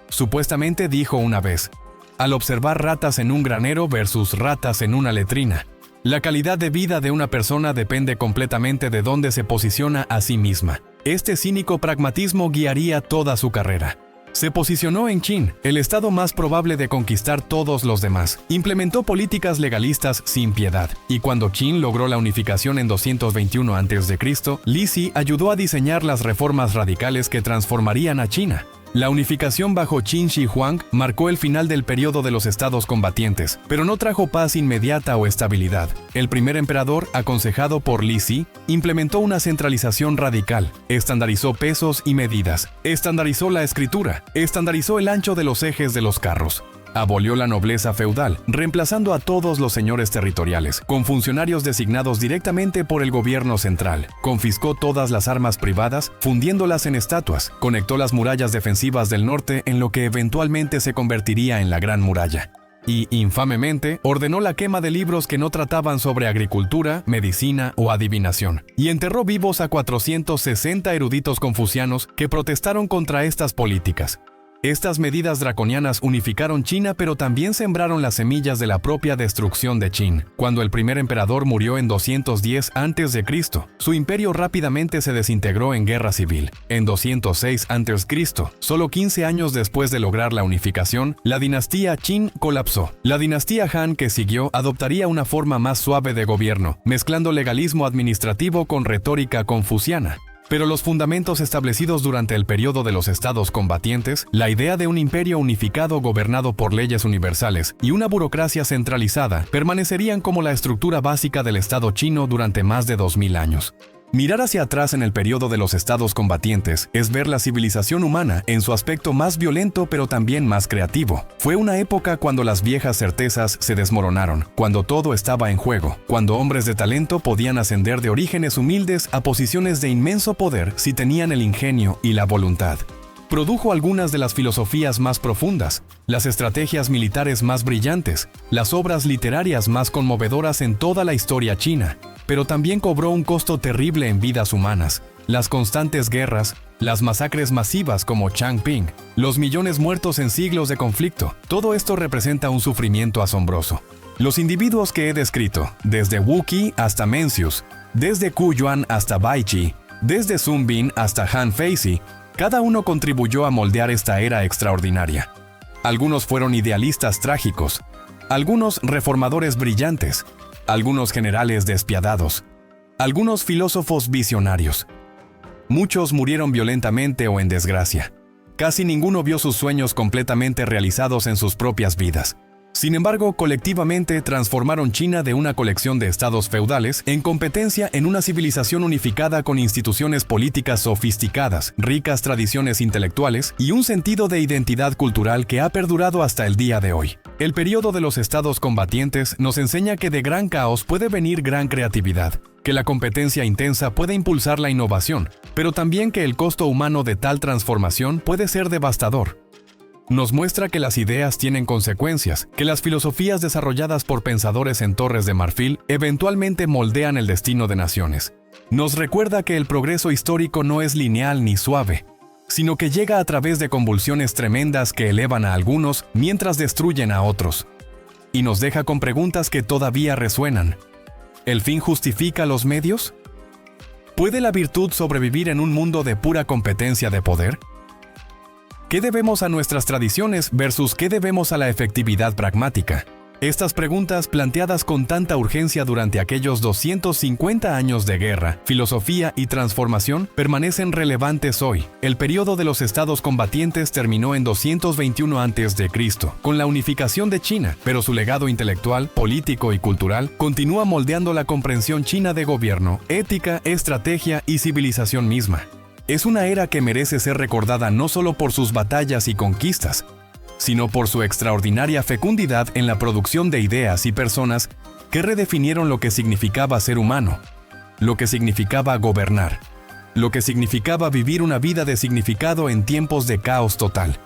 Supuestamente dijo una vez: al observar ratas en un granero versus ratas en una letrina, la calidad de vida de una persona depende completamente de dónde se posiciona a sí misma. Este cínico pragmatismo guiaría toda su carrera. Se posicionó en Qin, el estado más probable de conquistar todos los demás. Implementó políticas legalistas sin piedad. Y cuando Qin logró la unificación en 221 a.C., Li Si ayudó a diseñar las reformas radicales que transformarían a China. La unificación bajo Qin Shi Huang marcó el final del periodo de los estados combatientes, pero no trajo paz inmediata o estabilidad. El primer emperador, aconsejado por Li Si, implementó una centralización radical, estandarizó pesos y medidas, estandarizó la escritura, estandarizó el ancho de los ejes de los carros. Abolió la nobleza feudal, reemplazando a todos los señores territoriales, con funcionarios designados directamente por el gobierno central. Confiscó todas las armas privadas, fundiéndolas en estatuas. Conectó las murallas defensivas del norte en lo que eventualmente se convertiría en la Gran Muralla. Y, infamemente, ordenó la quema de libros que no trataban sobre agricultura, medicina o adivinación. Y enterró vivos a 460 eruditos confucianos que protestaron contra estas políticas. Estas medidas draconianas unificaron China, pero también sembraron las semillas de la propia destrucción de Qin. Cuando el primer emperador murió en 210 a.C., su imperio rápidamente se desintegró en guerra civil. En 206 a.C., solo 15 años después de lograr la unificación, la dinastía Qin colapsó. La dinastía Han que siguió adoptaría una forma más suave de gobierno, mezclando legalismo administrativo con retórica confuciana. Pero los fundamentos establecidos durante el periodo de los estados combatientes, la idea de un imperio unificado gobernado por leyes universales y una burocracia centralizada, permanecerían como la estructura básica del Estado chino durante más de 2000 años. Mirar hacia atrás en el periodo de los estados combatientes es ver la civilización humana en su aspecto más violento pero también más creativo. Fue una época cuando las viejas certezas se desmoronaron, cuando todo estaba en juego, cuando hombres de talento podían ascender de orígenes humildes a posiciones de inmenso poder si tenían el ingenio y la voluntad. Produjo algunas de las filosofías más profundas, las estrategias militares más brillantes, las obras literarias más conmovedoras en toda la historia china, pero también cobró un costo terrible en vidas humanas. Las constantes guerras, las masacres masivas como Changping, los millones muertos en siglos de conflicto, todo esto representa un sufrimiento asombroso. Los individuos que he descrito, desde Wu Qi hasta Mencius, desde Qu Yuan hasta Bai Qi, desde Sun Bin hasta Han Feizi, cada uno contribuyó a moldear esta era extraordinaria. Algunos fueron idealistas trágicos, algunos reformadores brillantes, algunos generales despiadados, algunos filósofos visionarios. Muchos murieron violentamente o en desgracia. Casi ninguno vio sus sueños completamente realizados en sus propias vidas. Sin embargo, colectivamente transformaron China de una colección de estados feudales en competencia en una civilización unificada con instituciones políticas sofisticadas, ricas tradiciones intelectuales y un sentido de identidad cultural que ha perdurado hasta el día de hoy. El periodo de los estados combatientes nos enseña que de gran caos puede venir gran creatividad, que la competencia intensa puede impulsar la innovación, pero también que el costo humano de tal transformación puede ser devastador. Nos muestra que las ideas tienen consecuencias, que las filosofías desarrolladas por pensadores en Torres de Marfil eventualmente moldean el destino de naciones. Nos recuerda que el progreso histórico no es lineal ni suave. sino que llega a través de convulsiones tremendas que elevan a algunos mientras destruyen a otros. Y nos deja con preguntas que todavía resuenan. ¿El fin justifica los medios? ¿Puede la virtud sobrevivir en un mundo de pura competencia de poder? ¿Qué debemos a nuestras tradiciones versus qué debemos a la efectividad pragmática? Estas preguntas, planteadas con tanta urgencia durante aquellos 250 años de guerra, filosofía y transformación, permanecen relevantes hoy. El periodo de los estados combatientes terminó en 221 a.C., con la unificación de China, pero su legado intelectual, político y cultural continúa moldeando la comprensión china de gobierno, ética, estrategia y civilización misma. Es una era que merece ser recordada no solo por sus batallas y conquistas, sino por su extraordinaria fecundidad en la producción de ideas y personas que redefinieron lo que significaba ser humano, lo que significaba gobernar, lo que significaba vivir una vida de significado en tiempos de caos total.